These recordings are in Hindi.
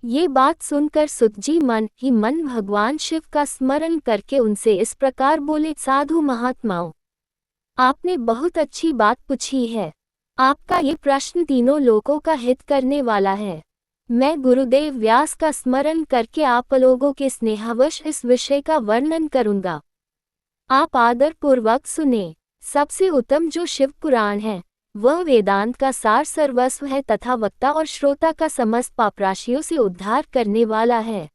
ये बात सुनकर सुतजी मन ही मन भगवान शिव का स्मरण करके उनसे इस प्रकार बोले, साधु महात्माओं, आपने बहुत अच्छी बात पूछी है। आपका ये प्रश्न तीनों लोगों का हित करने वाला है। मैं गुरुदेव व्यास का स्मरण करके आप लोगों के स्नेहवश इस विषय का वर्णन करूंगा। आप आदर पूर्वक सुने। सबसे उत्तम जो शिव पुराण है वह वेदांत का सार सर्वस्व है तथा वक्ता और श्रोता का समस्त पापराशियों से उद्धार करने वाला है।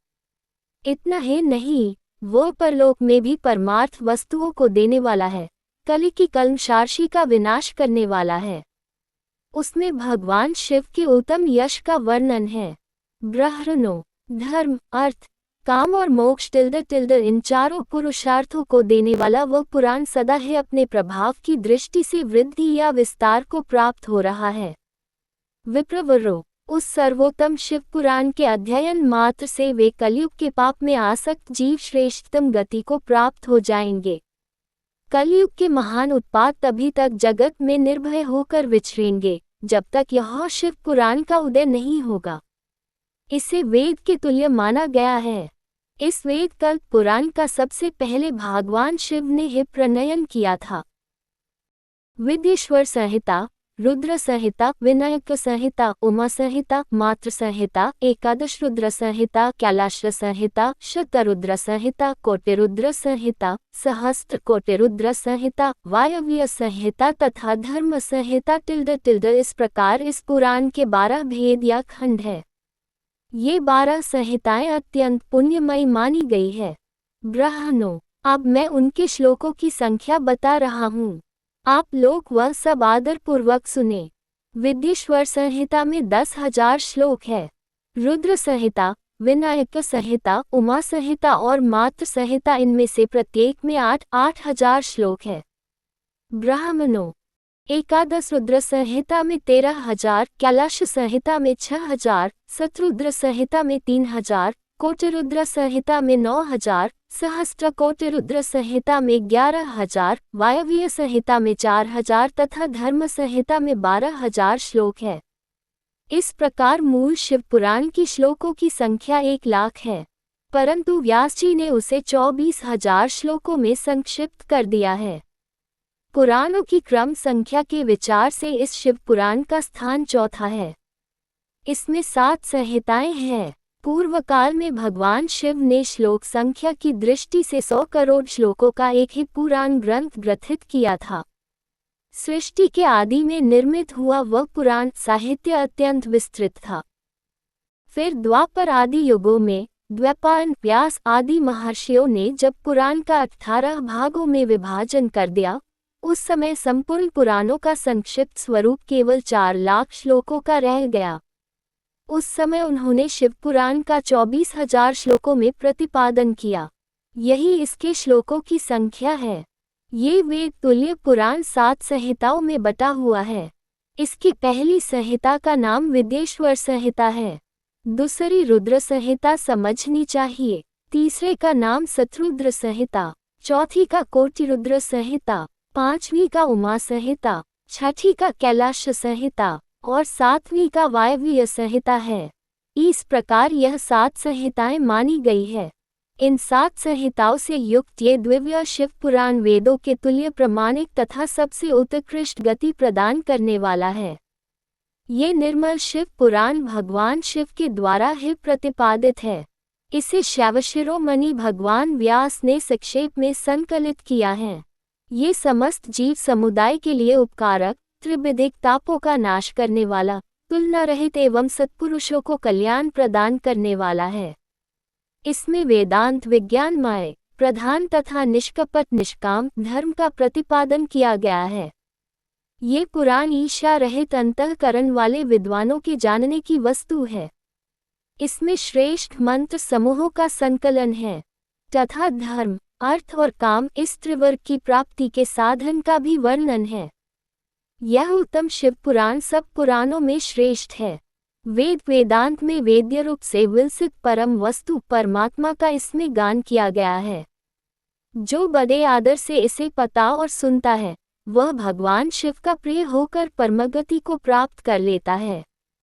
इतना ही नहीं, वह परलोक में भी परमार्थ वस्तुओं को देने वाला है, कलि की कल्मषार्षि का विनाश करने वाला है। उसमें भगवान शिव के उत्तम यश का वर्णन है। ब्रह्मणो धर्म, अर्थ, काम और मोक्ष टिल्ड इन चारों पुरुषार्थों को देने वाला वह पुराण सदा ही अपने प्रभाव की दृष्टि से वृद्धि या विस्तार को प्राप्त हो रहा है। विप्रवरो, उस सर्वोत्तम शिव पुराण के अध्ययन मात्र से वे कलयुग के पाप में आसक्त जीव श्रेष्ठतम गति को प्राप्त हो जाएंगे। कलयुग के महान उत्पात तभी तक जगत में निर्भय होकर विचरेंगे जब तक यह शिव पुराण का उदय नहीं होगा। इसे वेद के तुल्य माना गया है। इस वेद कल्प पुराण का सबसे पहले भगवान शिव ने ही प्रणयन किया था। विदेश्वर संहिता, रुद्र संहिता, विनायक संहिता, उमा संहिता, मातृ संहिता, एकादश रुद्र संहिता, कैलाश संहिता, शतरुद्र संहिता, कोटिरुद्र संहिता, सहस्त्र कोटिरुद्र संहिता, वायव्य संहिता तथा धर्म संहिता टिल्ड इस प्रकार इस पुराण के 12 भेद या खंड है। ये 12 संहिताएं अत्यंत पुण्यमयी मानी गई है। ब्रह्मणों, अब मैं उनके श्लोकों की संख्या बता रहा हूँ। आप लोग वह सब आदर पूर्वक सुने। विदेश्वर संहिता में 10,000 श्लोक है। रुद्र संहिता, विनायक संहिता, उमा संहिता और मातृ संहिता इनमें से प्रत्येक में 8,000 श्लोक है। ब्राह्मणों, एकादश रुद्र संहिता में 13,000, कैलाश संहिता में 6,000, शतरुद्र संहिता में 3,000, कोटिरुद्र संहिता में 9,000, सहस्त्र कोटिरुद्र संहिता में 11,000, वायव्य संहिता में 4,000 तथा धर्म संहिता में 12,000 श्लोक है। इस प्रकार मूल शिव पुराण की श्लोकों की संख्या 1,00,000 है, परंतु व्यास जी ने उसे 24,000 श्लोकों में संक्षिप्त कर दिया है। पुराणों की क्रम संख्या के विचार से इस शिव पुराण का स्थान चौथा है। इसमें 7 संहिताएं हैं। पूर्व काल में भगवान शिव ने श्लोक संख्या की दृष्टि से 100 करोड़ श्लोकों का एक ही पुराण ग्रंथ ग्रथित किया था। सृष्टि के आदि में निर्मित हुआ वह पुराण साहित्य अत्यंत विस्तृत था। फिर द्वापर आदि युगों में द्वैपायन, व्यास आदि महर्षियों ने जब पुराण का 18 भागों में विभाजन कर दिया, उस समय संपूर्ण पुराणों का संक्षिप्त स्वरूप केवल 4,00,000 श्लोकों का रह गया। उस समय उन्होंने शिव पुराण का 24,000 श्लोकों में प्रतिपादन किया। यही इसके श्लोकों की संख्या है। ये वेद तुल्य पुराण 7 संहिताओं में बटा हुआ है। इसकी पहली संहिता का नाम विदेश्वर संहिता है। दूसरी रुद्र संहिता समझनी चाहिए। तीसरे का नाम शतरुद्र संहिता, चौथी का कोटिरुद्र संहिता, 5वीं का उमा संहिता, 6ठी का कैलाश संहिता और 7वीं का वायव्य संहिता है। इस प्रकार यह 7 संहिताएं मानी गई है। इन 7 संहिताओं से युक्त ये दिव्य शिव पुराण वेदों के तुल्य प्रमाणिक तथा सबसे उत्कृष्ट गति प्रदान करने वाला है। ये निर्मल शिव पुराण भगवान शिव के द्वारा ही प्रतिपादित है। इसे शैवशिरोमणि भगवान व्यास ने संक्षेप में संकलित किया है। ये समस्त जीव समुदाय के लिए उपकारक, त्रिविधिक तापों का नाश करने वाला, तुलना रहित एवं सत्पुरुषों को कल्याण प्रदान करने वाला है। इसमें वेदांत विज्ञानमय, प्रधान तथा निष्कपट निष्काम धर्म का प्रतिपादन किया गया है। ये पुराण ईर्ष्या रहित अंतःकरण वाले विद्वानों के जानने की वस्तु है। इसमें श्रेष्ठ मंत्र समूहों का संकलन है तथा धर्म, अर्थ और काम इस त्रिवर्ग की प्राप्ति के साधन का भी वर्णन है। यह उत्तम शिव पुराण सब पुराणों में श्रेष्ठ है। वेद वेदांत में वेद्य रूप से विलसित परम वस्तु परमात्मा का इसमें गान किया गया है। जो बड़े आदर से इसे पता और सुनता है, वह भगवान शिव का प्रिय होकर परमगति को प्राप्त कर लेता है।